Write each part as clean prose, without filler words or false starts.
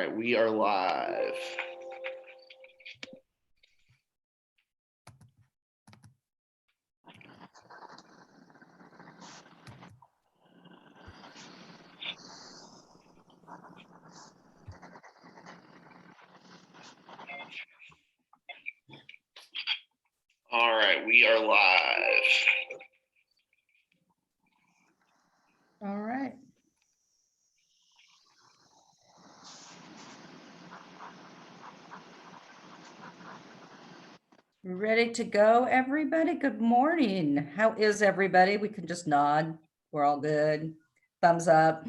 right, we are live. All right, we are live. All right. Ready to go, everybody? Good morning. How is everybody? We can just nod. We're all good. Thumbs up.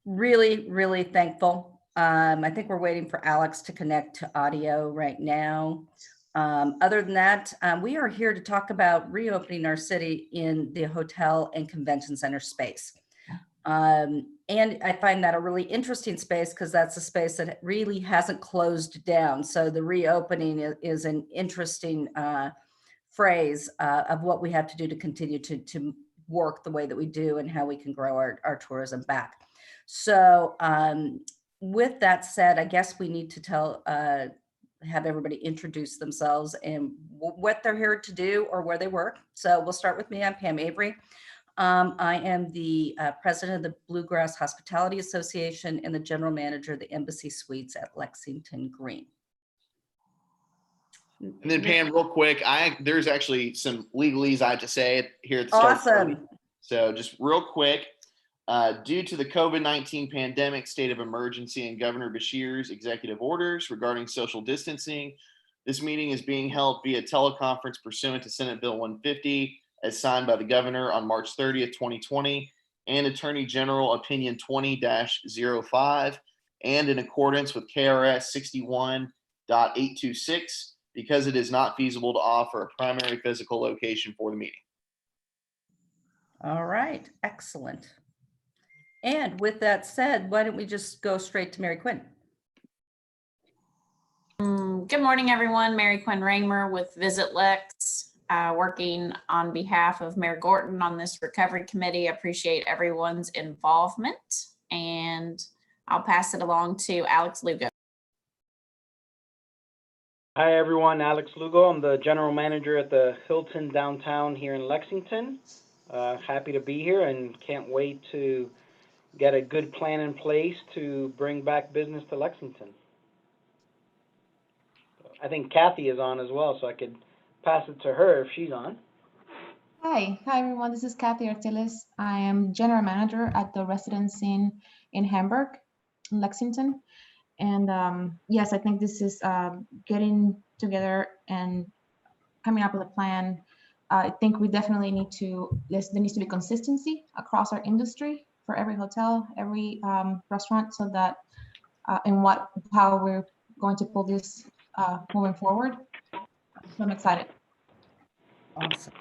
Really thankful. I think we're waiting for Alex to connect to audio right now. Other than that, we are here to talk about reopening our city in the hotel and convention center space. And I find that a really interesting space because that's a space that really hasn't closed down. So the reopening is an interesting phrase of what we have to do to continue to work the way that we do and how we can grow our tourism back. So with that said, I guess we need to have everybody introduce themselves and what they're here to do or where they work. So we'll start with me. I'm Pam Avery. I am the president of the Bluegrass Hospitality Association and the general manager of the Embassy Suites at Lexington Green. And then Pam, real quick, there's actually some legalese I have to say here at the start. Awesome. So just real quick, due to the COVID-19 pandemic state of emergency and Governor Beshear's executive orders regarding social distancing, this meeting is being held via teleconference pursuant to Senate Bill 150 as signed by the governor on March 30th, 2020, and Attorney General Opinion 20-05, and in accordance with KRS 61.826, because it is not feasible to offer a primary physical location for the meeting. All right, excellent. And with that said, why don't we just go straight to Mary Quinn? Good morning, everyone. Mary Quinn Raymer with Visit Lex, working on behalf of Mayor Gorton on this recovery committee. I appreciate everyone's involvement, and I'll pass it along to Alex Lugo. Hi, everyone. Alex Lugo. I'm the general manager at the Hilton downtown here in Lexington. Happy to be here and can't wait to get a good plan in place to bring back business to Lexington. I think Kathy is on as well, so I could pass it to her if she's on. Hi everyone. This is Kathy Artiles. I am general manager at the Residence Inn in Hamburg, in Lexington. And yes, I think this is getting together and coming up with a plan. I think we definitely there needs to be consistency across our industry for every hotel, every restaurant, so that how we're going to pull this moving forward. So I'm excited. Awesome.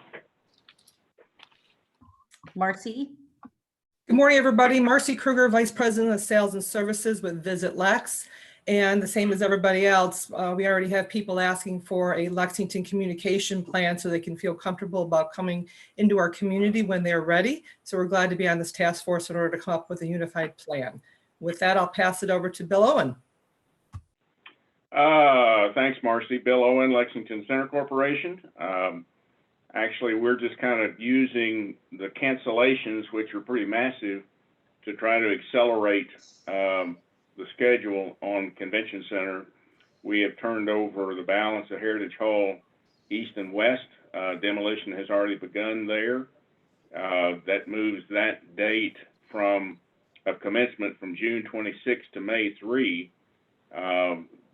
Marcy? Good morning, everybody. Marcy Kruger, Vice President of Sales and Services with Visit Lex. And the same as everybody else, we already have people asking for a Lexington communication plan so they can feel comfortable about coming into our community when they're ready. So we're glad to be on this task force in order to come up with a unified plan. With that, I'll pass it over to Bill Owen. Thanks, Marcy. Bill Owen, Lexington Center Corporation. Actually, we're just kind of using the cancellations, which are pretty massive, to try to accelerate the schedule on Convention Center. We have turned over the balance of Heritage Hall east and west. Demolition has already begun there. That moves that date of commencement from June 26 to May 3.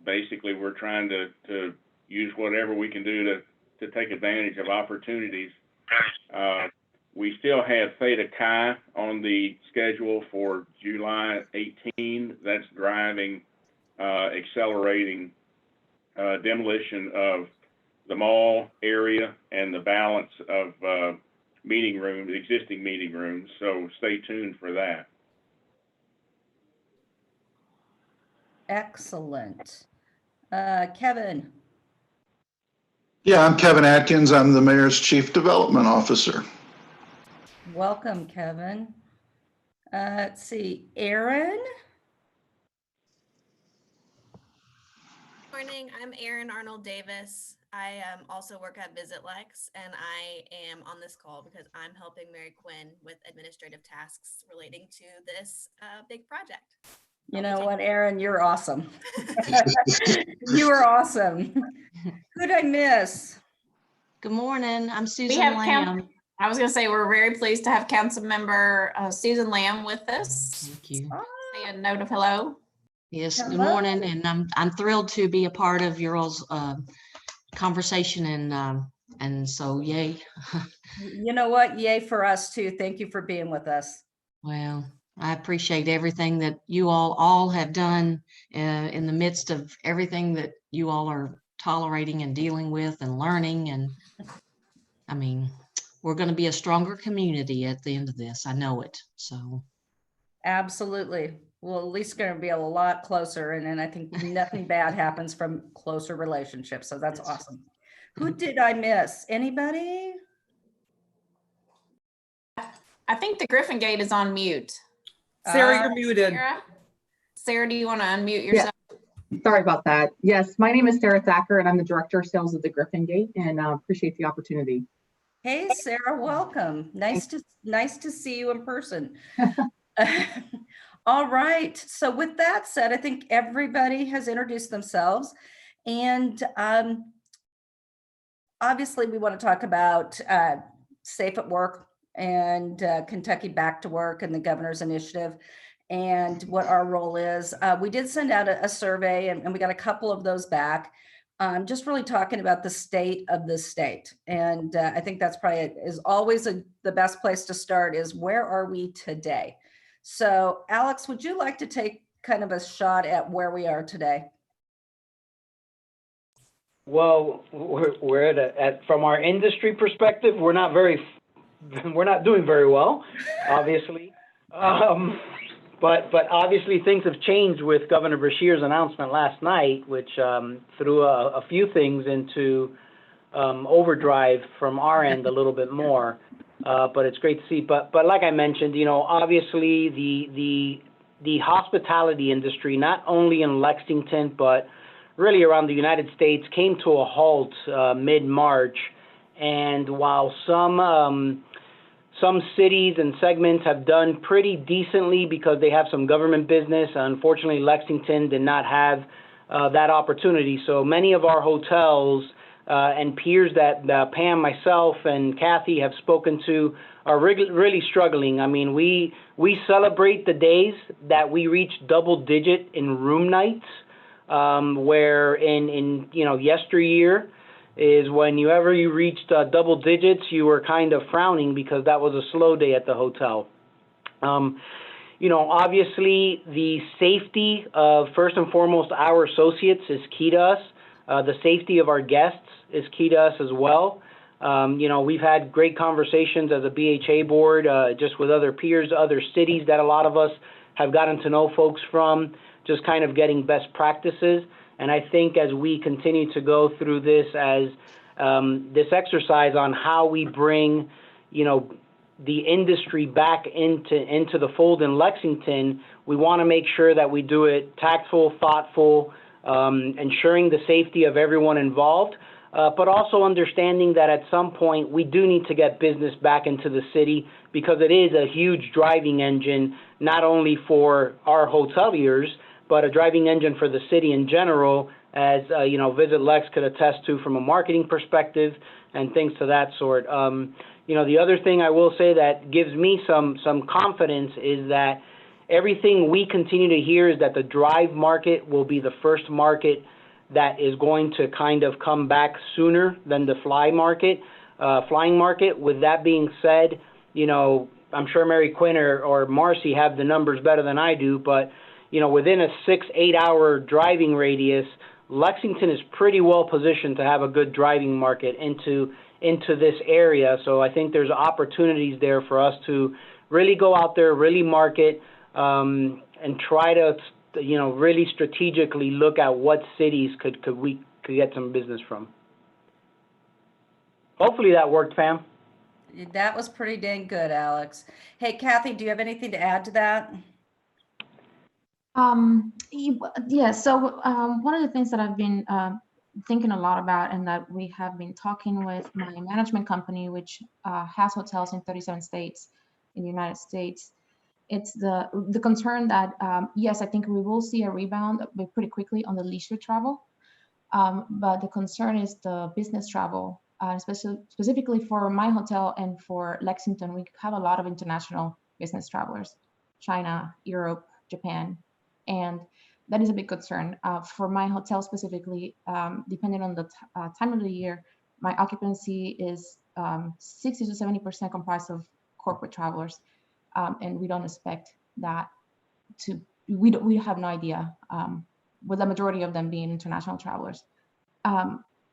Basically, we're trying to use whatever we can do to take advantage of opportunities. We still have Theta Chi on the schedule for July 18. That's driving, accelerating demolition of the mall area and the balance of meeting rooms, existing meeting rooms. So stay tuned for that. Excellent. Kevin? Yeah, I'm Kevin Atkins. I'm the mayor's chief development officer. Welcome, Kevin. Let's see, Aaron? Morning, I'm Erin Arnold Davis. I also work at Visit Lex, and I am on this call because I'm helping Mary Quinn with administrative tasks relating to this big project. You know what, Erin, you're awesome. You are awesome. Who'd I miss? Good morning. I'm We Susan have Lamb. I was going to say we're very pleased to have Council Member Susan Lamb with us. Thank you. Say a note of hello. Yes, good Hello. morning, and I'm thrilled to be a part of your all's conversation, and so yay. You know what? Yay for us too. Thank you for being with us. Well, I appreciate everything that you all have done in the midst of everything that you all are tolerating and dealing with and learning. And I mean, we're going to be a stronger community at the end of this. I know it. So Absolutely. Well, at least going to be a lot closer. And I think nothing bad happens from closer relationships. So that's awesome. Who did I miss? Anybody? I think the Griffin Gate is on mute. Sarah, you're muted. Sarah, do you want to unmute yourself? Sorry about that. Yes, my name is Sarah Thacker, and I'm the Director of Sales at the Griffin Gate, and appreciate the opportunity. Hey, Sarah, welcome. Nice to see you in person. All right. So with that said, I think everybody has introduced themselves, and obviously we want to talk about Safe at Work and Kentucky Back to Work and the governor's initiative and what our role is. We did send out a survey, and we got a couple of those back. Just really talking about the state of the state. And I think that's probably is always the best place to start is where are we today? So Alex, would you like to take kind of a shot at where we are today? Well, we're from our industry perspective, we're not doing very well, obviously. But obviously things have changed with Governor Beshear's announcement last night, which threw a few things into overdrive from our end a little bit more. But it's great to see. But like I mentioned, you know, obviously the hospitality industry, not only in Lexington but really around the United States, came to a halt mid-March. And while some cities and segments have done pretty decently because they have some government business, unfortunately Lexington did not have that opportunity. So many of our hotels and peers that Pam, myself, and Kathy have spoken to are really struggling. I mean, we celebrate the days that we reach double digit in room nights, where in yesteryear is when you reached double digits, you were kind of frowning because that was a slow day at the hotel. Obviously the safety of, first and foremost, our associates is key to us. The safety of our guests is key to us as well. We've had great conversations as a BHA board, just with other peers, other cities that a lot of us have gotten to know folks from, just kind of getting best practices. And I think as we continue to go through this this exercise on how we bring, the industry back into the fold in Lexington, we want to make sure that we do it tactful, thoughtful, ensuring the safety of everyone involved, but also understanding that at some point we do need to get business back into the city because it is a huge driving engine, not only for our hoteliers, but a driving engine for the city in general, as Visit Lex could attest to from a marketing perspective and things to that sort. The other thing I will say that gives me some confidence is that everything we continue to hear is that the drive market will be the first market that is going to kind of come back sooner than the flying market. With that being said, I'm sure Mary Quinn or Marcy have the numbers better than I do, but within a 6-8 hour driving radius, Lexington is pretty well positioned to have a good driving market into this area. So I think there's opportunities there for us to really go out there, really market, and try to, really strategically look at what cities could get some business from. Hopefully that worked, Pam. That was pretty dang good, Alex. Hey, Kathy, do you have anything to add to that? Yeah, so one of the things that I've been thinking a lot about and that we have been talking with my management company, which has hotels in 37 states in the United States, it's the concern that, yes, I think we will see a rebound pretty quickly on the leisure travel, but the concern is the business travel, specifically for my hotel and for Lexington. We have a lot of international business travelers, China, Europe, Japan, and that is a big concern. For my hotel specifically, depending on the time of the year, my occupancy is 60 to 70% comprised of corporate travelers, and we don't expect that to. We have no idea, with the majority of them being international travelers,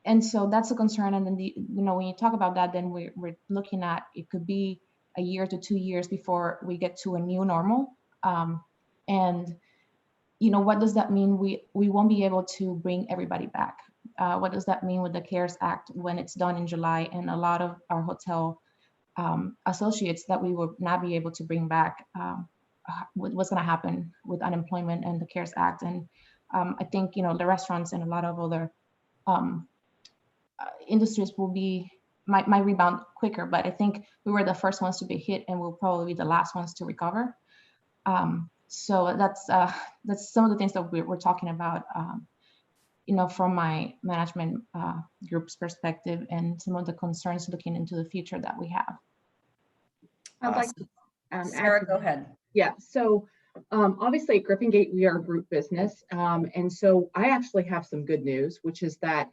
and so that's a concern. And then when you talk about that, then we're looking at it could be a year to 2 years before we get to a new normal, and what does that mean? We won't be able to bring everybody back. What does that mean with the CARES Act when it's done in July, and a lot of our hotel associates that we will not be able to bring back? What's going to happen with unemployment and the CARES Act? And I think the restaurants and a lot of other industries might rebound quicker, but I think we were the first ones to be hit, and we'll probably be the last ones to recover. So that's some of the things that we're talking about, from my management group's perspective, and some of the concerns looking into the future that we have. I'd like to Sarah, go ahead. Yeah, so obviously at Griffin Gate, we are a group business. And so I actually have some good news, which is that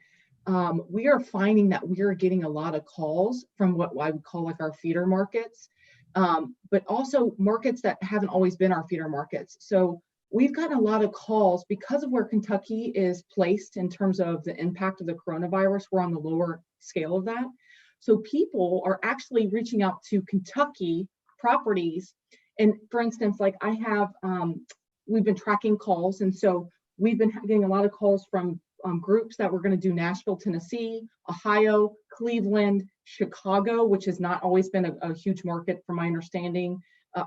we are finding that we are getting a lot of calls from what I would call like our feeder markets, but also markets that haven't always been our feeder markets. So we've gotten a lot of calls because of where Kentucky is placed in terms of the impact of the coronavirus. We're on the lower scale of that. So people are actually reaching out to Kentucky properties. And for instance, like I have, we've been tracking calls. And so we've been getting a lot of calls from groups that we're going to do Nashville, Tennessee, Ohio, Cleveland, Chicago, which has not always been a huge market from my understanding,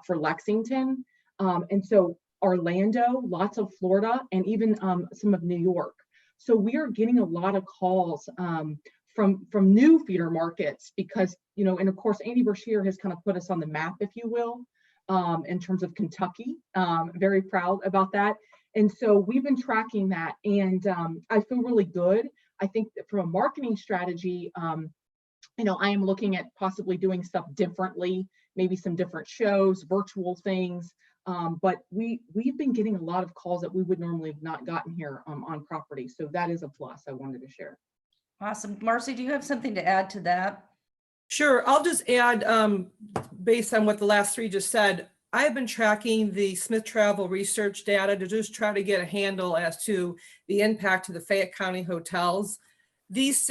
for Lexington. And so Orlando, lots of Florida, and even some of New York. So we are getting a lot of calls from new feeder markets because, and of course, Andy Brashear has kind of put us on the map, if you will, in terms of Kentucky. Very proud about that. And so we've been tracking that, and I feel really good. I think that from a marketing strategy, I am looking at possibly doing stuff differently, maybe some different shows, virtual things. But we've been getting a lot of calls that we would normally have not gotten here on property. So that is a plus I wanted to share. Awesome. Marcy, do you have something to add to that? Sure. I'll just add, based on what the last three just said, I've been tracking the Smith Travel research data to just try to get a handle as to the impact to the Fayette County hotels. These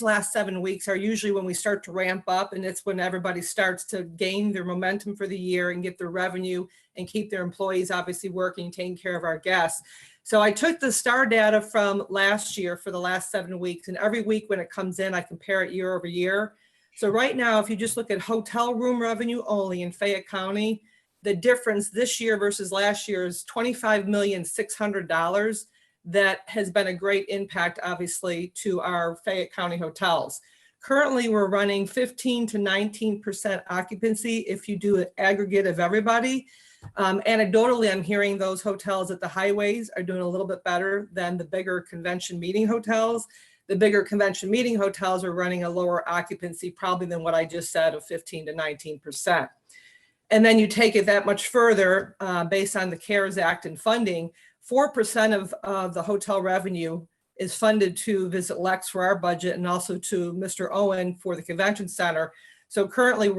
last 7 weeks are usually when we start to ramp up, and it's when everybody starts to gain their momentum for the year and get their revenue and keep their employees obviously working, taking care of our guests. So I took the STAR data from last year for the last 7 weeks, and every week when it comes in, I compare it year over year. So right now, if you just look at hotel room revenue only in Fayette County, the difference this year versus last year is $25,600,000. That has been a great impact, obviously, to our Fayette County hotels. Currently, we're running 15 to 19% occupancy if you do an aggregate of everybody. Anecdotally, I'm hearing those hotels at the highways are doing a little bit better than the bigger convention meeting hotels. The bigger convention meeting hotels are running a lower occupancy probably than what I just said of 15 to 19%. And then you take it that much further based on the CARES Act and funding, 4% of the hotel revenue is funded to Visit Lex for our budget and also to Mr. Owen for the convention center. So currently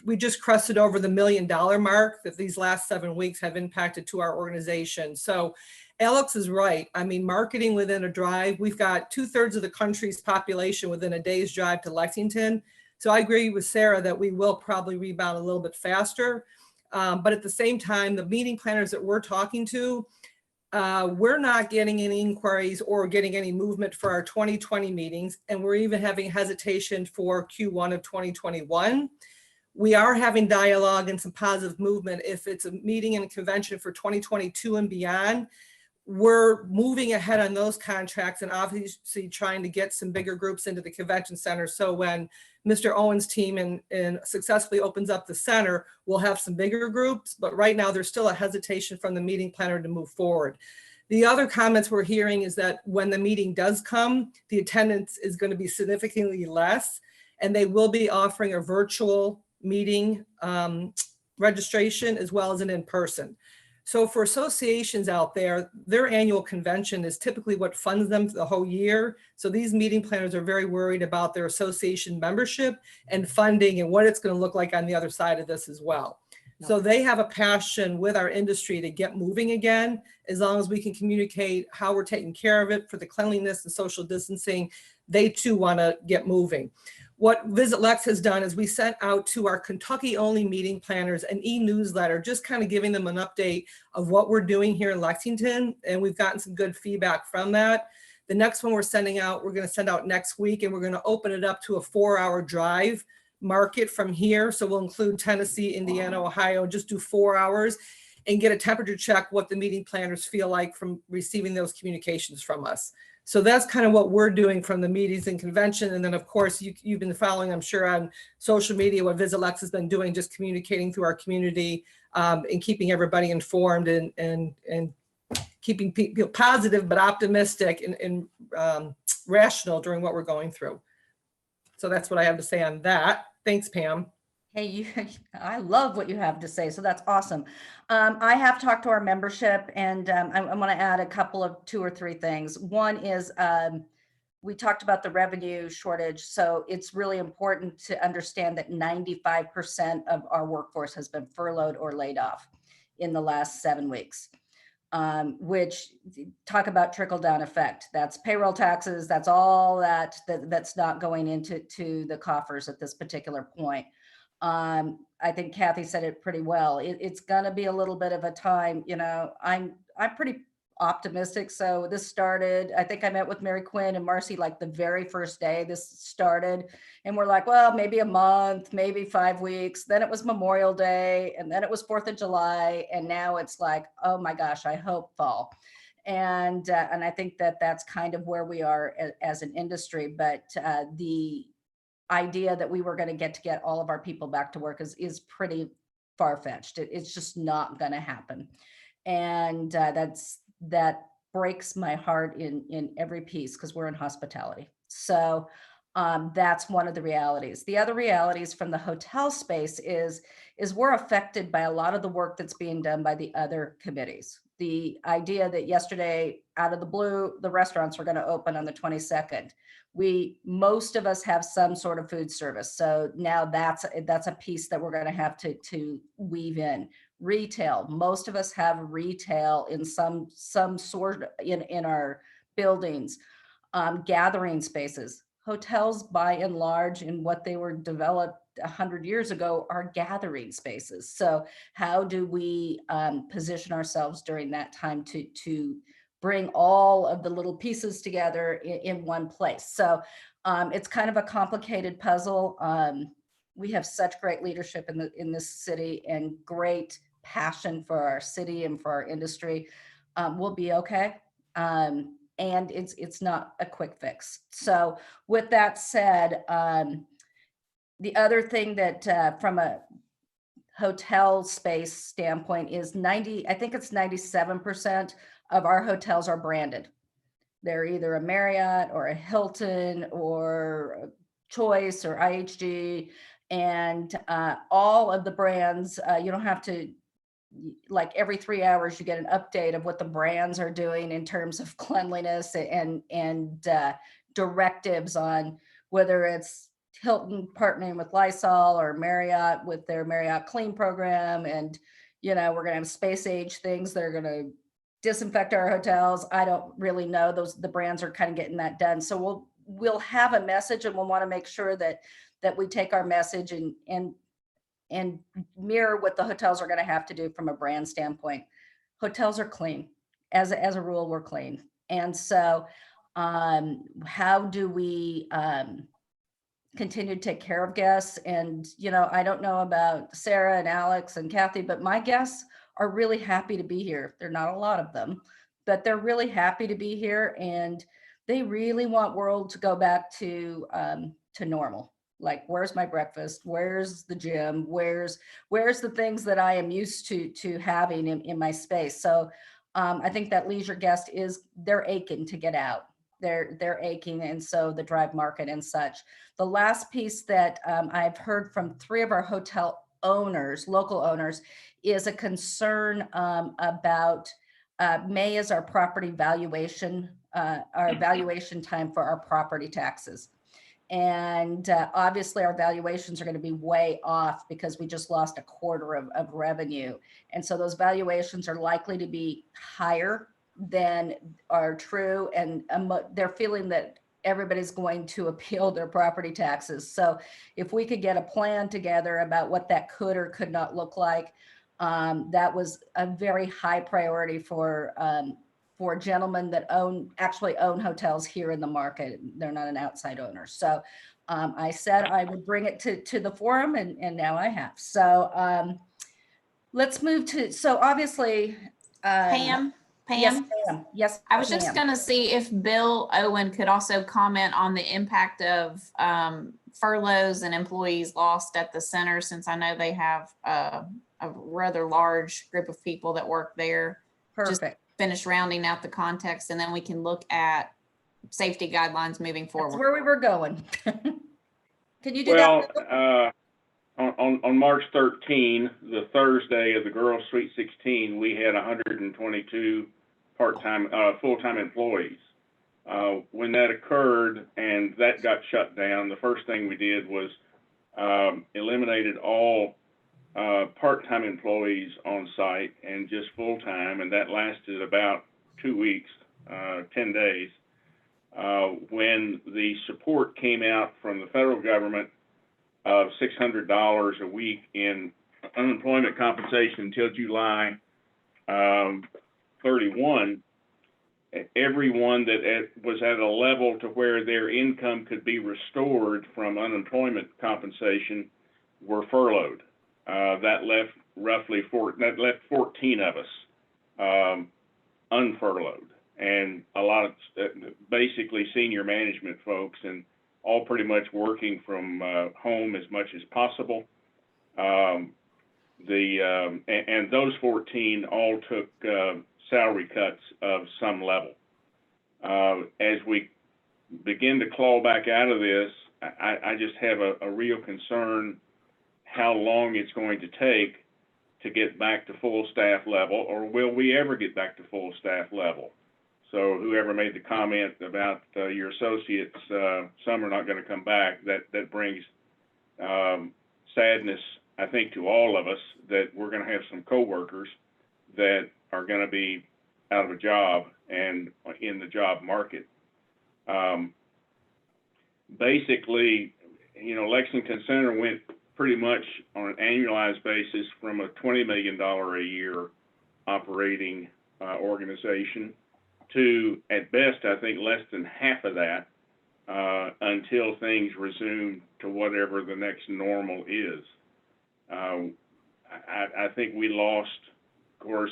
we just crested over the $1 million mark that these last 7 weeks have impacted to our organization. So Alex is right. I mean, marketing within a drive, we've got 2/3 of the country's population within a day's drive to Lexington. So I agree with Sarah that we will probably rebound a little bit faster. But at the same time, the meeting planners that we're talking to, we're not getting any inquiries or getting any movement for our 2020 meetings. And we're even having hesitation for Q1 of 2021. we are having dialogue and some positive movement. If it's a meeting and a convention for 2022 and beyond, we're moving ahead on those contracts and obviously trying to get some bigger groups into the convention center. So when Mr. Owen's team and successfully opens up the center, we'll have some bigger groups, but right now there's still a hesitation from the meeting planner to move forward. The other comments we're hearing is that when the meeting does come, the attendance is going to be significantly less, and they will be offering a virtual meeting registration as well as an in-person. So for associations out there, their annual convention is typically what funds them the whole year. So these meeting planners are very worried about their association membership and funding and what it's going to look like on the other side of this as well. So they have a passion with our industry to get moving again, as long as we can communicate how we're taking care of it for the cleanliness and social distancing. They too want to get moving. What Visit Lex has done is we sent out to our Kentucky only meeting planners an e-newsletter, just kind of giving them an update of what we're doing here in Lexington. And we've gotten some good feedback from that. The next one we're sending out, we're going to send out next week, and we're going to open it up to a 4-hour drive market from here. So we'll include Tennessee, Indiana, Ohio, just do 4 hours and get a temperature check what the meeting planners feel like from receiving those communications from us. So that's kind of what we're doing from the meetings and convention. And then of course, you've been following, I'm sure, on social media, what Visit Lex has been doing, just communicating through our community and keeping everybody informed and keeping people positive, but optimistic and rational during what we're going through. So that's what I have to say on that. Thanks, Pam. Hey, I love what you have to say. So that's awesome. I have talked to our membership, and I want to add a couple of 2 or 3 things. One is we talked about the revenue shortage. So it's really important to understand that 95% of our workforce has been furloughed or laid off in the last 7 weeks. Which talk about trickle down effect. That's payroll taxes. That's all that's not going into the coffers at this particular point. I think Kathy said it pretty well. It's going to be a little bit of a time. You know, I'm pretty optimistic. So this started, I think I met with Mary Quinn and Marcy like the very first day this started. And we're like, well, maybe a month, maybe 5 weeks. Then it was Memorial Day, and then it was 4th of July. And now it's like, oh my gosh, I hope fall. And I think that that's kind of where we are as an industry. But the idea that we were going to get all of our people back to work is pretty far-fetched. It's just not going to happen. And that breaks my heart in every piece, because we're in hospitality. So that's one of the realities. The other realities from the hotel space is we're affected by a lot of the work that's being done by the other committees. The idea that yesterday, out of the blue, the restaurants were going to open on the 22nd. Most of us have some sort of food service. So now that's a piece that we're going to have to weave in. Retail, most of us have retail in some sort in our buildings. Gathering spaces, hotels by and large, in what they were developed 100 years ago, are gathering spaces. So how do we position ourselves during that time to bring all of the little pieces together in one place? So it's kind of a complicated puzzle. We have such great leadership in this city and great passion for our city and for our industry. We'll be okay. And it's not a quick fix. So with that said, the other thing that from a hotel space standpoint is I think it's 97% of our hotels are branded. They're either a Marriott or a Hilton or a Choice or IHG, and all of the brands, you don't have to, like every 3 hours you get an update of what the brands are doing in terms of cleanliness and directives on whether it's Hilton partnering with Lysol or Marriott with their Marriott Clean program. And, you know, we're going to have space age things that are going to disinfect our hotels. I don't really know. The brands are kind of getting that done. So we'll have a message, and we'll want to make sure that we take our message and mirror what the hotels are going to have to do from a brand standpoint. Hotels are clean. As a rule, we're clean. And so how do we continue to take care of guests. And, you know, I don't know about Sarah and Alex and Kathy, but my guests are really happy to be here. There are not a lot of them, but they're really happy to be here. And they really want world to go back to normal. Like, where's my breakfast? Where's the gym? Where's the things that I am used to having in my space? So I think that leisure guest they're aching to get out. They're aching. And so the drive market and such. The last piece that I've heard from 3 of our hotel owners, local owners, is a concern about May is our property valuation, our valuation time for our property taxes. And obviously our valuations are going to be way off because we just lost a quarter of revenue. And so those valuations are likely to be higher than are true. And they're feeling that everybody's going to appeal their property taxes. So if we could get a plan together about what that could or could not look like, that was a very high priority for gentlemen that actually own hotels here in the market. They're not an outside owner. So I said I would bring it to the forum, and now I have. So let's move to, so obviously. Pam? Yes, ma'am. Yes, I was just ma'am. going to see if Bill Owen could also comment on the impact of furloughs and employees lost at the center, since I know they have a rather large group of people that work there. Perfect. Just finish rounding out the context, and then we can look at safety guidelines moving forward. That's where we were going. Can you do that? Well, on March 13, the Thursday of the Girls Sweet 16, we had 122 part-time, full-time employees. When that occurred and that got shut down, the first thing we did was eliminated all part-time employees on site and just full-time, and that lasted about 2 weeks, 10 days. When the support came out from the federal government of $600 a week in unemployment compensation until July 31, everyone that was at a level to where their income could be restored from unemployment compensation were furloughed. That left 14 of us unfurloughed, and a lot of basically senior management folks, and all pretty much working from home as much as possible. And those 14 all took salary cuts of some level. As we begin to claw back out of this, I just have a real concern how long it's going to take to get back to full staff level, or will we ever get back to full staff level? So whoever made the comment about your associates, some are not going to come back, that brings sadness, I think, to all of us, that we're going to have some coworkers that are going to be out of a job and in the job market. Basically, you know, Lexington Center went pretty much on an annualized basis from a $20 million a year operating organization to, at best, I think less than half of that until things resume to whatever the next normal is. I think we lost, of course,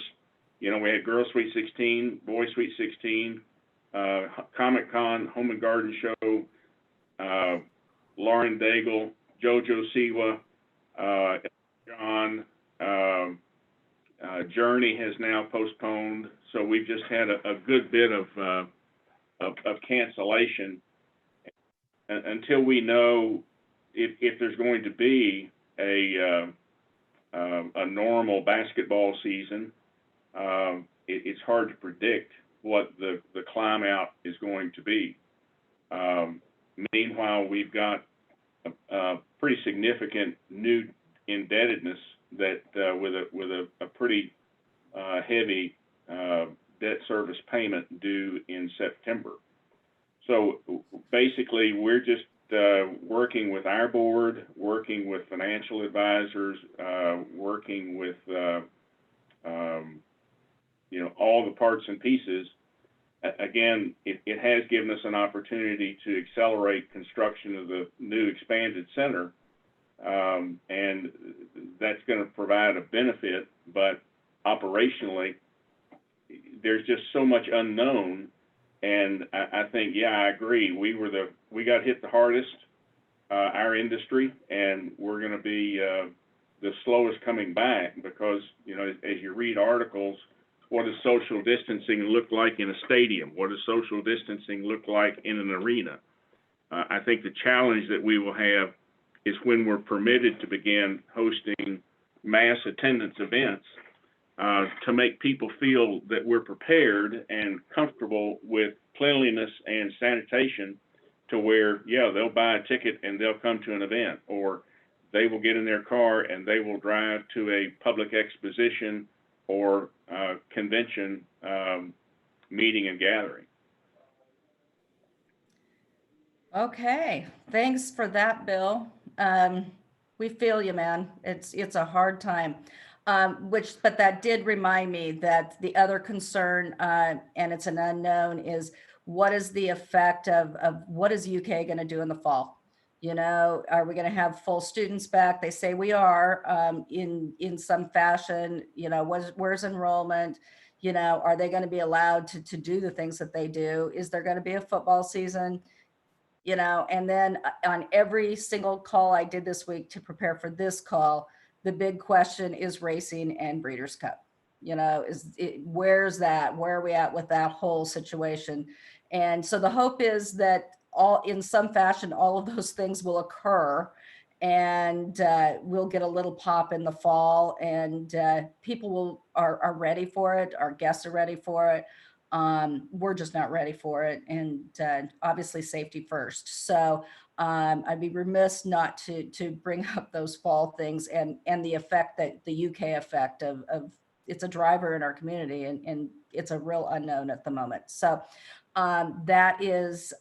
you know, we had Girls Sweet 16, Boys Sweet 16, Comic-Con, Home and Garden Show, Lauren Daigle, JoJo Siwa, John, Journey has now postponed. So we've just had a good bit of cancellation until we know if there's going to be a normal basketball season. It's hard to predict what the climb out is going to be. Meanwhile, we've got a pretty significant new indebtedness that with a pretty heavy debt service payment due in September. So basically, we're just working with our board, working with financial advisors, working with you know, all the parts and pieces, again, it has given us an opportunity to accelerate construction of the new expanded center. And that's going to provide a benefit, but operationally, there's just so much unknown. And I think, yeah, I agree. We got hit the hardest, our industry, and we're going to be the slowest coming back because, you know, as you read articles, what does social distancing look like in a stadium? What does social distancing look like in an arena? I think the challenge that we will have is when we're permitted to begin hosting mass attendance events, to make people feel that we're prepared and comfortable with cleanliness and sanitation to where, yeah, they'll buy a ticket and they'll come to an event, or they will get in their car and they will drive to a public exposition or convention meeting and gathering. Okay, thanks for that, Bill. We feel you, man. It's a hard time. But that did remind me that the other concern, and it's an unknown, is what is the effect of what is UK going to do in the fall? You know, are we going to have full students back? They say we are, in some fashion. You know, where's enrollment? You know, are they going to be allowed to do the things that they do? Is there going to be a football season? You know, and then on every single call I did this week to prepare for this call, the big question is racing and Breeders' Cup. You know, where's that? Where are we at with that whole situation? And so the hope is that in some fashion, all of those things will occur, and we'll get a little pop in the fall, and people are ready for it. Our guests are ready for it. We're just not ready for it, and obviously safety first. So I'd be remiss not to bring up those fall things and the effect that the UK effect of it's a driver in our community, and it's a real unknown at the moment. So that is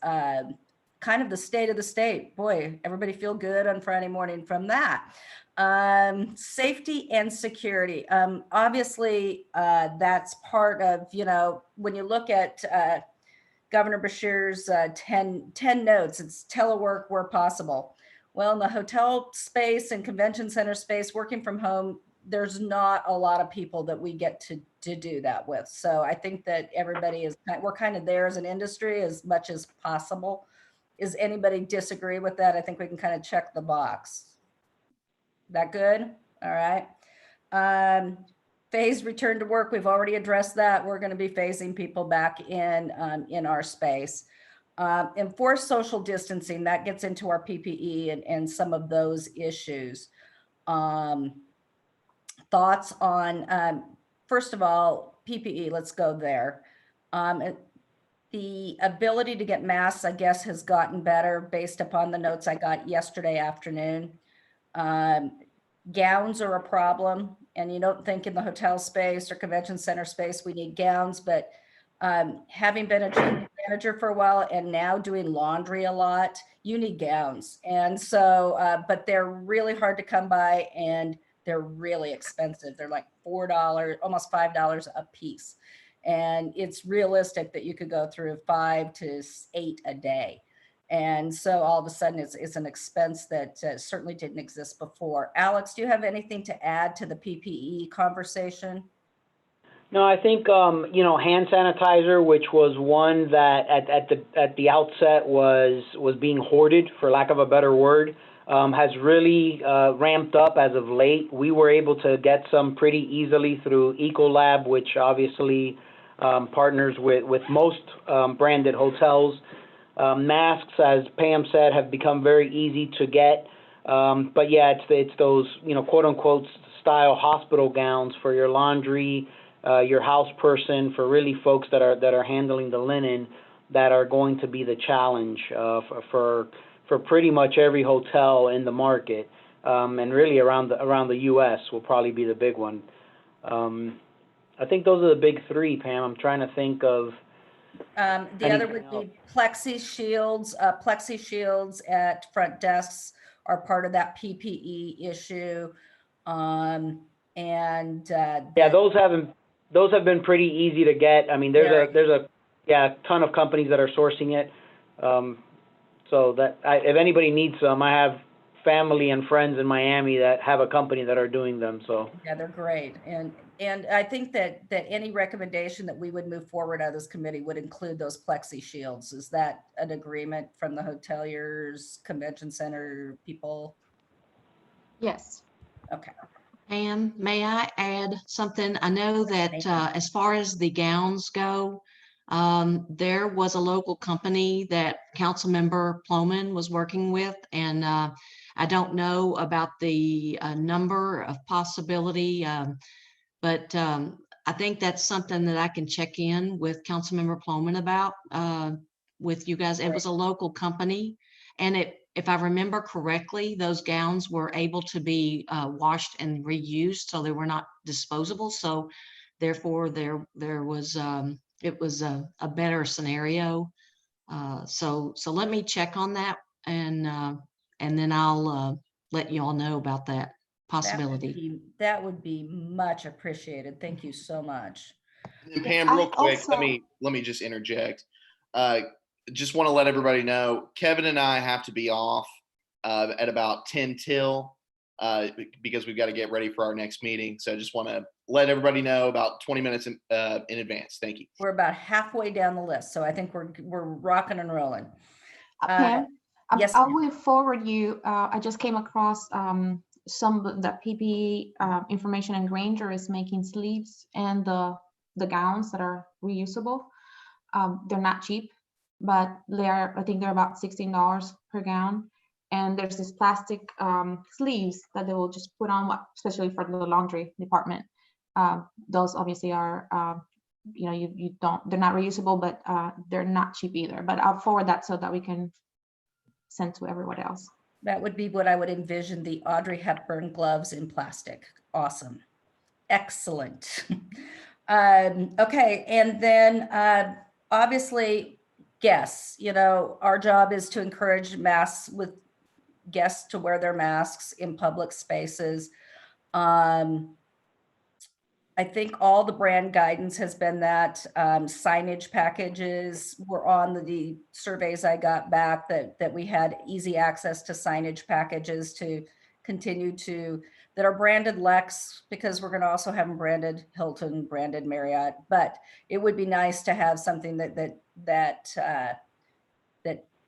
kind of the state of the state. Boy, everybody feel good on Friday morning from that. Safety and security. Obviously, that's part of, you know, when you look at Governor Beshear's 10 notes, it's telework where possible. Well, in the hotel space and convention center space, working from home, there's not a lot of people that we get to do that with. So I think that we're kind of there as an industry as much as possible. Is anybody disagree with that? I think we can kind of check the box. That good? All right. Phase return to work. We've already addressed that. We're going to be phasing people back in our space. Enforce social distancing. That gets into our PPE and some of those issues. Thoughts on, first of all, PPE. Let's go there. The ability to get masks, I guess, has gotten better based upon the notes I got yesterday afternoon. Gowns are a problem, and you don't think in the hotel space or convention center space we need gowns, but having been a chief manager for a while and now doing laundry a lot, you need gowns. And so, but they're really hard to come by, and they're really expensive. They're like $4, almost $5 a piece. And it's realistic that you could go through 5 to 8 a day. And so all of a sudden it's an expense that certainly didn't exist before. Alex, do you have anything to add to the PPE conversation? No, I think, you know, hand sanitizer, which was one that at the outset was being hoarded, for lack of a better word, has really ramped up as of late. We were able to get some pretty easily through Ecolab, which obviously partners with most branded hotels. Masks, as Pam said, have become very easy to get. But yeah, it's those, you know, quote unquote style hospital gowns for your laundry, your house person, for really folks that are handling the linen, that are going to be the challenge for pretty much every hotel in the market, and really around the U.S. will probably be the big one. I think those are the big three, Pam. I'm trying to think of. The other would be plexi shields. Plexi shields at front desks are part of that PPE issue. Yeah, those have been pretty easy to get. I mean, there's Yeah, a ton of companies that are sourcing it. So that if anybody needs some, I have family and friends in Miami that have a company that are doing them. So Yeah, they're great. And I think that any recommendation that we would move forward out of this committee would include those plexi shields. Is that an agreement from the hoteliers, convention center people? Yes. Okay. Pam, may I add something? I know that as far as the gowns go, there was a local company that Councilmember Ploman was working with, and I don't know about the number of possibility, but I think that's something that I can check in with Councilmember Ploman about with you guys. It was a local company, and if I remember correctly, those gowns were able to be washed and reused, so they were not disposable. So therefore, there was it was a better scenario. So let me check on that, and then I'll let you all know about that possibility. That would be much appreciated. Thank you so much. And Yes, Pam, I real quick, also- let me just interject. Just want to let everybody know, Kevin and I have to be off at about 10 till because we've got to get ready for our next meeting. So I just want to let everybody know about 20 minutes in advance. Thank you. We're about halfway down the list, so I think we're rocking and rolling. Pam, yes, I ma'am. will forward you. I just came across some of the PPE information, and Granger is making sleeves and the gowns that are reusable. They're not cheap, but I think they're about $16 per gown. And there's this plastic sleeves that they will just put on, especially for the laundry department. Those obviously are, they're not reusable, but they're not cheap either. But I'll forward that so that we can send to everyone else. That would be what I would envision, the Audrey Hepburn gloves in plastic. Awesome. Excellent. Okay, and then obviously guests, our job is to encourage masks with guests to wear their masks in public spaces. I think all the brand guidance has been that signage packages were on the surveys I got back, that we had easy access to signage packages to continue that are branded Lex, because we're going to also have them branded Hilton, branded Marriott. But it would be nice to have something that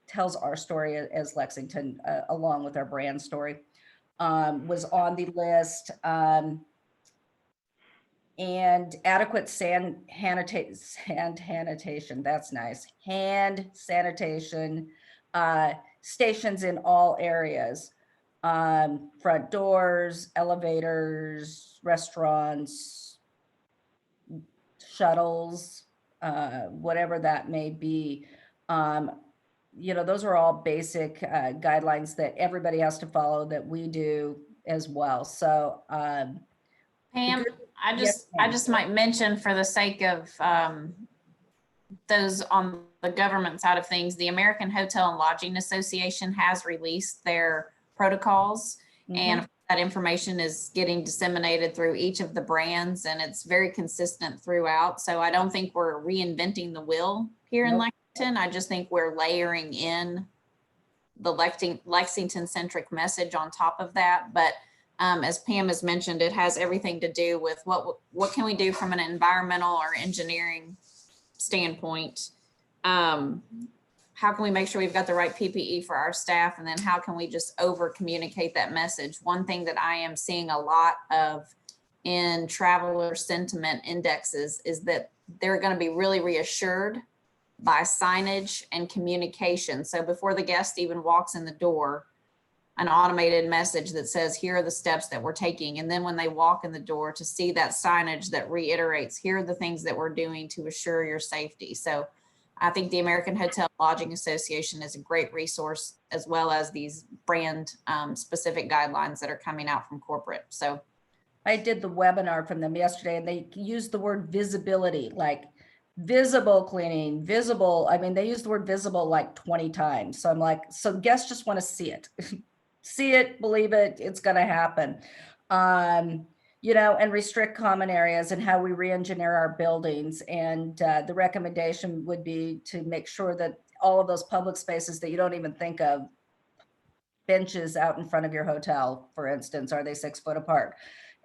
tells our story as Lexington, along with our brand story, was on the list. And adequate hand sanitation, that's nice. Hand sanitation stations in all areas. Front doors, elevators, restaurants, shuttles, whatever that may be. Those are all basic guidelines that everybody has to follow, that we do as well. So Pam, I just might mention, for the sake of those on the government side of things, the American Hotel and Lodging Association has released their protocols, and that information is getting disseminated through each of the brands, and it's very consistent throughout. So I don't think we're reinventing the wheel here in Lexington. I just think we're layering in the Lexington-centric message on top of that. But as Pam has mentioned, it has everything to do with what can we do from an environmental or engineering standpoint. How can we make sure we've got the right PPE for our staff? And then how can we just over communicate that message? One thing that I am seeing a lot of in traveler sentiment indexes is that they're going to be really reassured by signage and communication. So before the guest even walks in the door, an automated message that says, here are the steps that we're taking. And then when they walk in the door, to see that signage that reiterates, here are the things that we're doing to assure your safety. So I think the American Hotel Lodging Association is a great resource, as well as these brand specific guidelines that are coming out from corporate. So I did the webinar from them yesterday, and they used the word visibility, like visible cleaning, visible. I mean, they used the word visible like 20 times. So I'm like, so guests just want to see it. See it, believe it, it's going to happen. and restrict common areas and how we re-engineer our buildings. And the recommendation would be to make sure that all of those public spaces that you don't even think of, benches out in front of your hotel, for instance, are they 6 foot apart?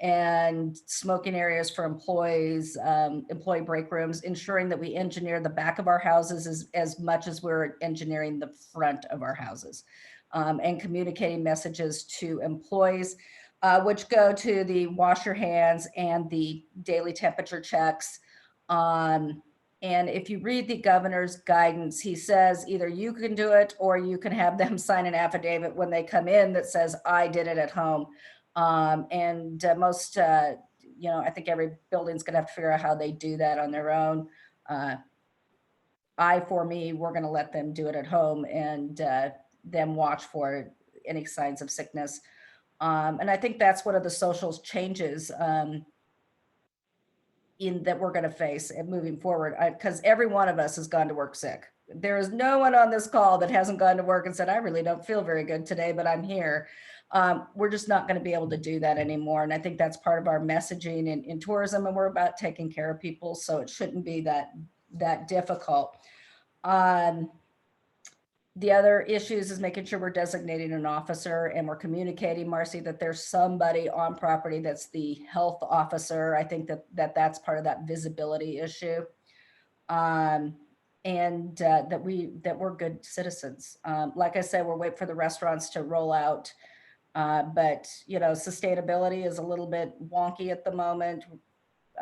And smoking areas for employees, employee break rooms, ensuring that we engineer the back of our houses as much as we're engineering the front of our houses, and communicating messages to employees, which go to the wash your hands and the daily temperature checks. And if you read the governor's guidance, he says either you can do it or you can have them sign an affidavit when they come in that says, I did it at home. Most, I think every building's gonna have to figure out how they do that on their own. For me, we're gonna let them do it at home and them watch for any signs of sickness. And I think that's one of the social changes that we're going to face moving forward, because every one of us has gone to work sick. There is no one on this call that hasn't gone to work and said, I really don't feel very good today, but I'm here. We're just not going to be able to do that anymore. And I think that's part of our messaging in tourism, and we're about taking care of people. So it shouldn't be that difficult. The other issues is making sure we're designating an officer and we're communicating, Marcy, that there's somebody on property that's the health officer. I think that's part of that visibility issue. And that we're good citizens. Like I said, we're waiting for the restaurants to roll out. But sustainability is a little bit wonky at the moment.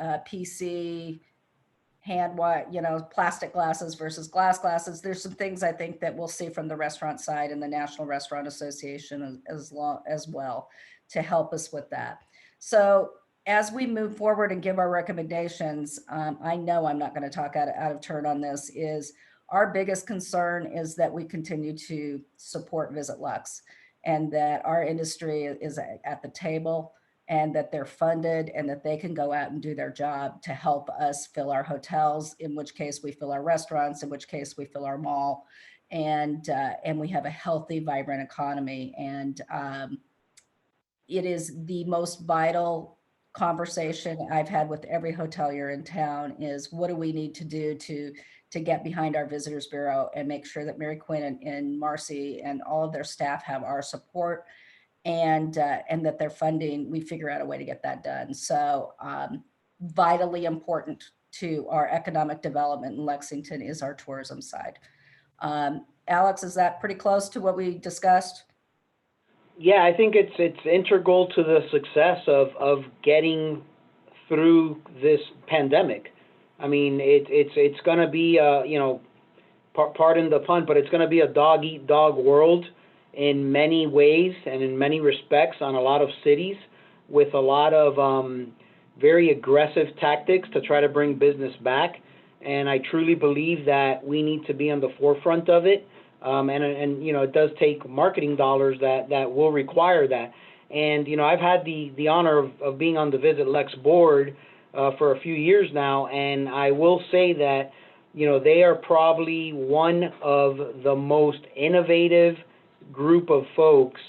PC, plastic glasses versus glass glasses. There's some things I think that we'll see from the restaurant side and the National Restaurant Association as well to help us with that. So as we move forward and give our recommendations, I know I'm not going to talk out of turn on this, is our biggest concern is that we continue to support Visit Lux and that our industry is at the table and that they're funded and that they can go out and do their job to help us fill our hotels, in which case we fill our restaurants, in which case we fill our mall, and we have a healthy, vibrant economy. And it is the most vital conversation I've had with every hotelier in town is what do we need to do to get behind our Visitors Bureau and make sure that Mary Quinn and Marcy and all of their staff have our support, and that their funding, we figure out a way to get that done. So vitally important to our economic development in Lexington is our tourism side. Alex, is that pretty close to what we discussed? Yeah, I think it's integral to the success of getting through this pandemic. I mean, it's going to be pardon the pun, but it's going to be a dog eat dog world in many ways and in many respects on a lot of cities, with a lot of very aggressive tactics to try to bring business back. And I truly believe that we need to be on the forefront of it. And it does take marketing dollars that will require that. And I've had the honor of being on the Visit Lex board for a few years now, and I will say that they are probably one of the most innovative group of folks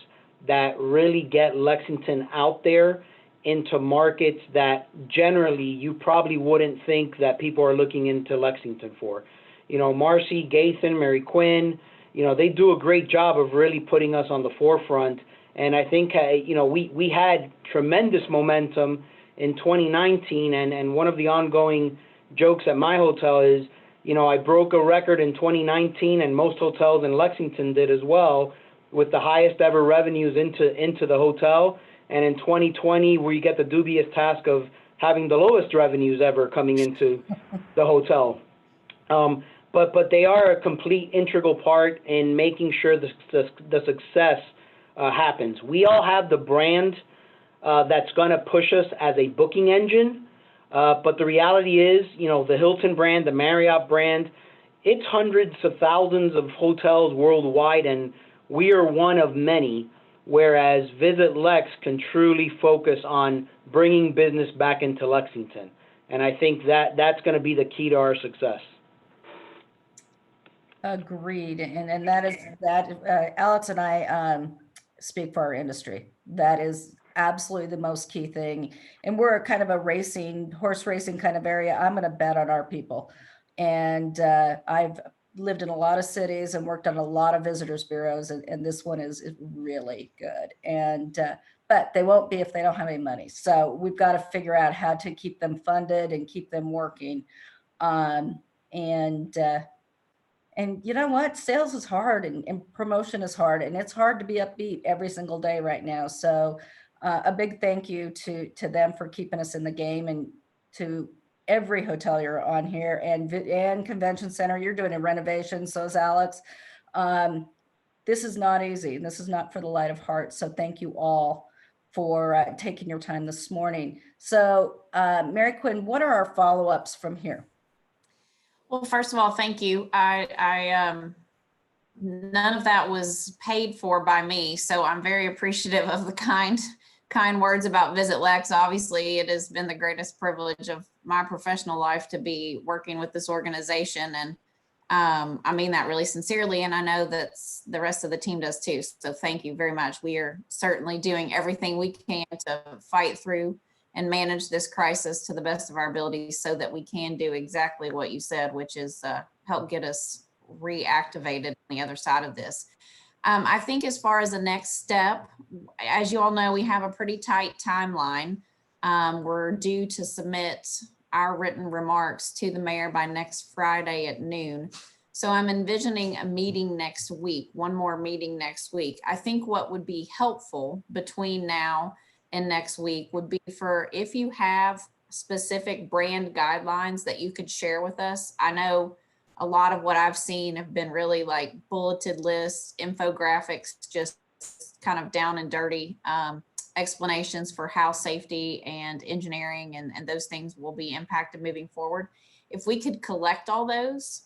that really get Lexington out there into markets that generally you probably wouldn't think that people are looking into Lexington for. Marcy, Gathan, Mary Quinn, they do a great job of really putting us on the forefront. And I think, we had tremendous momentum in 2019. And one of the ongoing jokes at my hotel is, I broke a record in 2019, and most hotels in Lexington did as well, with the highest ever revenues into the hotel. And in 2020, we get the dubious task of having the lowest revenues ever coming into the hotel. But they are a complete integral part in making sure the success happens. We all have the brand that's going to push us as a booking engine. But the reality is, the Hilton brand, the Marriott brand, it's hundreds of thousands of hotels worldwide, and we are one of many, whereas Visit Lex can truly focus on bringing business back into Lexington. And I think that's going to be the key to our success. Agreed. And that is that Alex and I speak for our industry. That is absolutely the most key thing. And we're kind of a horse racing kind of area. I'm going to bet on our people. And I've lived in a lot of cities and worked on a lot of visitors bureaus, and this one is really good. And but they won't be if they don't have any money. So we've got to figure out how to keep them funded and keep them working. And you know what? Sales is hard and promotion is hard, and it's hard to be upbeat every single day right now. So a big thank you to them for keeping us in the game, and to every hotelier on here and convention center. You're doing a renovation, so is Alex. This is not easy, and this is not for the light of heart. So thank you all for taking your time this morning. So Mary Quinn, what are our follow-ups from here? Well, first of all, thank you. None of that was paid for by me, so I'm very appreciative of the kind words about Visit Lex. Obviously, it has been the greatest privilege of my professional life to be working with this organization, and I mean that really sincerely, and I know that the rest of the team does too. So thank you very much. We are certainly doing everything we can to fight through and manage this crisis to the best of our abilities so that we can do exactly what you said, which is help get us reactivated on the other side of this. I think as far as the next step, as you all know, we have a pretty tight timeline. We're due to submit our written remarks to the mayor by next Friday at noon. So I'm envisioning a meeting next week, one more meeting next week. I think what would be helpful between now and next week would be for, if you have specific brand guidelines that you could share with us. I know a lot of what I've seen have been really like bulleted lists, infographics, just kind of down and dirty explanations for how safety and engineering and those things will be impacted moving forward. If we could collect all those,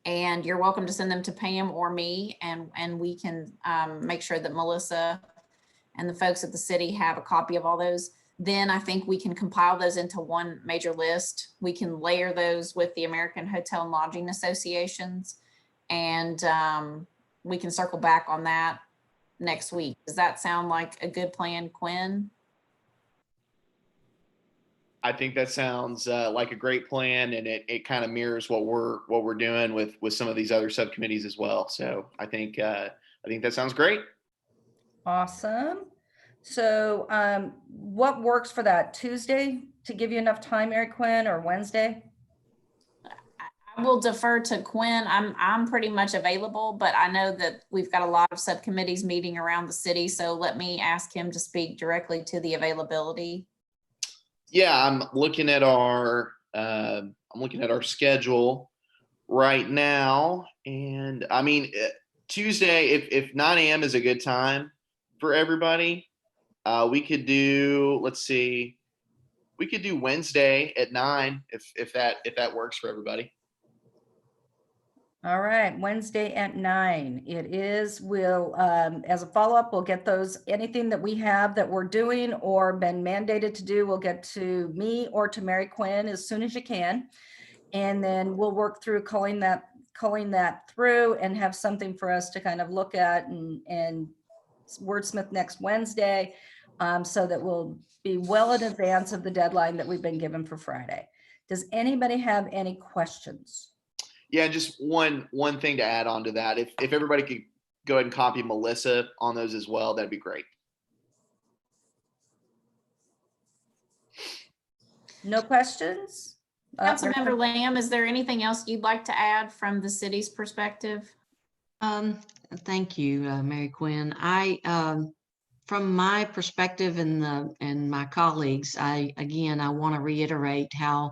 and you're welcome to send them to Pam or me, and we can make sure that Melissa and the folks at the city have a copy of all those, then I think we can compile those into one major list. We can layer those with the American Hotel and Lodging Associations, and we can circle back on that next week. Does that sound like a good plan, Quinn? I think that sounds like a great plan, and it kind of mirrors what we're doing with some of these other subcommittees as well. So I think that sounds great. Awesome. So what works for that? Tuesday to give you enough time, Mary Quinn, or Wednesday? I will defer to Quinn. I'm pretty much available, but I know that we've got a lot of subcommittees meeting around the city. So let me ask him to speak directly to the availability. Yeah, I'm looking at our schedule right now, and I mean Tuesday, if 9 a.m. is a good time for everybody, we could do, let's see, we could do Wednesday at 9 if that works for everybody. All right, Wednesday at 9. It is. We'll, as a follow-up, we'll get those, anything that we have that we're doing or been mandated to do, we'll get to me or to Mary Quinn as soon as you can. And then we'll work through culling that through and have something for us to kind of look at and wordsmith next Wednesday, so that we'll be well in advance of the deadline that we've been given for Friday. Does anybody have any questions? Yeah, just one thing to add on to that. If everybody could go ahead and copy Melissa on those as well, that'd be great. No questions? Councilmember Lamb, is there anything else you'd like to add from the city's perspective? Thank you, Mary Quinn. From my perspective and my colleagues, I want to reiterate how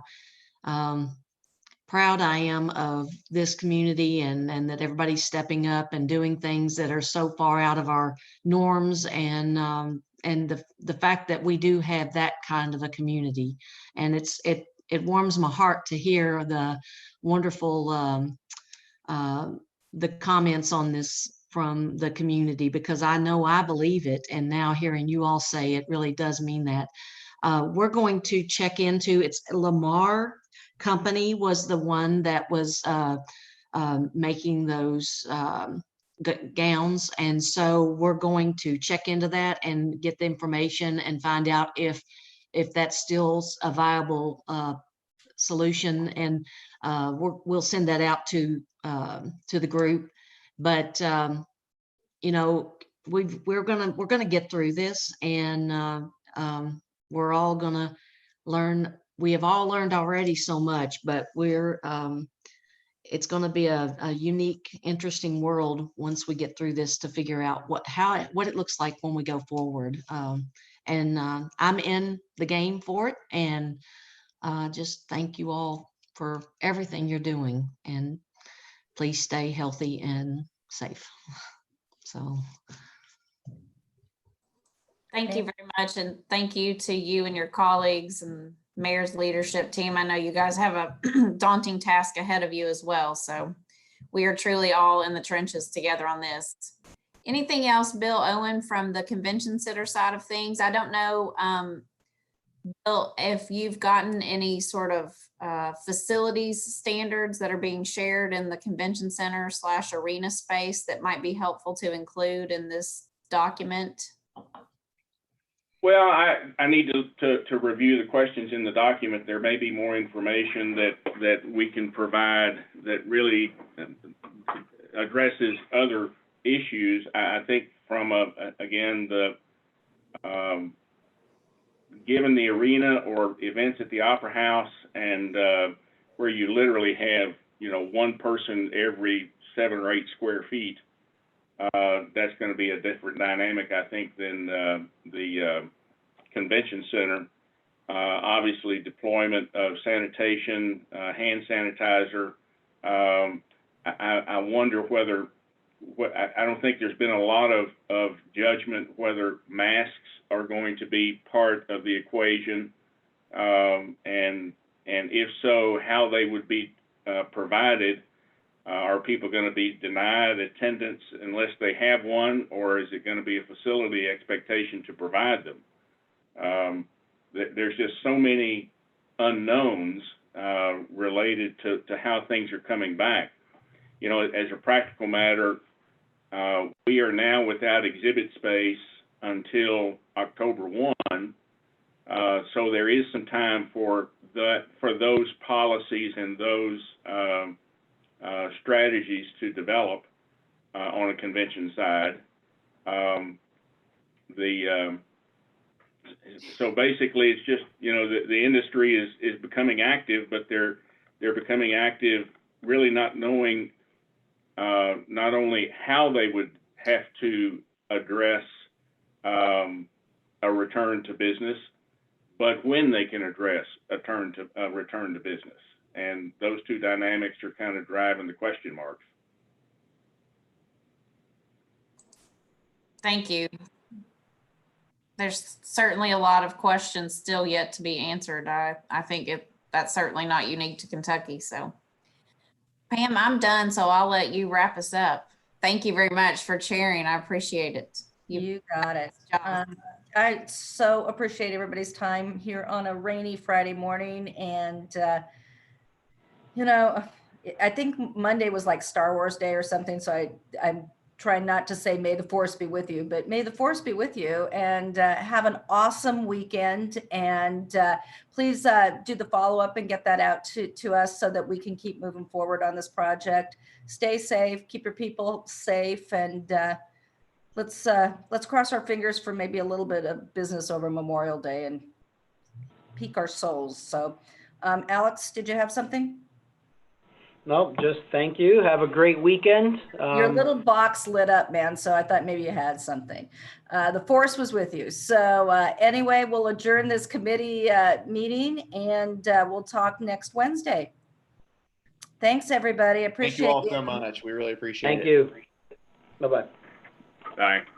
proud I am of this community and that everybody's stepping up and doing things that are so far out of our norms, and the fact that we do have that kind of a community. And it warms my heart to hear the wonderful the comments on this from the community, because I know I believe it, and now hearing you all say it really does mean that. We're going to check into, it's Lamar Company was the one that was making those gowns. And so we're going to check into that and get the information and find out if that's still a viable solution. And we'll send that out to the group. But you know, we're gonna get through this, and we're all gonna learn. We have all learned already so much, but it's going to be a unique, interesting world once we get through this to figure out what it looks like when we go forward. And I'm in the game for it, and just thank you all for everything you're doing, and please stay healthy and safe. So. Thank you very much. And thank you to you and your colleagues and Mayor's leadership team. I know you guys have a daunting task ahead of you as well. So we are truly all in the trenches together on this. Anything else, Bill Owen, from the convention center side of things? I don't know, Bill, if you've gotten any sort of facilities standards that are being shared in the convention center / arena space that might be helpful to include in this document. Well, I need to review the questions in the document. There may be more information that we can provide that really addresses other issues. I think from again, given the arena or events at the Opera House, and where you literally have, you know, one person every 7 or 8 square feet, that's going to be a different dynamic, I think, than the convention center. Obviously, deployment of sanitation, hand sanitizer. I wonder whether, I don't think there's been a lot of judgment whether masks are going to be part of the equation, and if so, how they would be provided. Are people going to be denied attendance unless they have one, or is it going to be a facility expectation to provide them? There's just so many unknowns related to how things are coming back. You know, as a practical matter, we are now without exhibit space until October 1. So there is some time for those policies and those strategies to develop on a convention side. So basically, it's just, you know, the industry is becoming active, but they're becoming active really not knowing not only how they would have to address a return to business, but when they can address a return to business. And those two dynamics are kind of driving the question marks. Thank you. There's certainly a lot of questions still yet to be answered. I think that's certainly not unique to Kentucky. So Pam, I'm done, so I'll let you wrap us up. Thank you very much for chairing. I appreciate it. You got it. I so appreciate everybody's time here on a rainy Friday morning. And, you know, I think Monday was like Star Wars Day or something. So I'm trying not to say may the force be with you, but may the force be with you, and have an awesome weekend. And please do the follow-up and get that out to us so that we can keep moving forward on this project. Stay safe, keep your people safe, and let's cross our fingers for maybe a little bit of business over Memorial Day and pique our souls. So Alex, did you have something? Nope, just thank you. Have a great weekend. Your little box lit up, man. So I thought maybe you had something. The force was with you. So anyway, we'll adjourn this committee meeting, and we'll talk next Wednesday. Thanks, everybody. Appreciate Thank you all so much. We really appreciate it. Thank you. Bye-bye. Bye.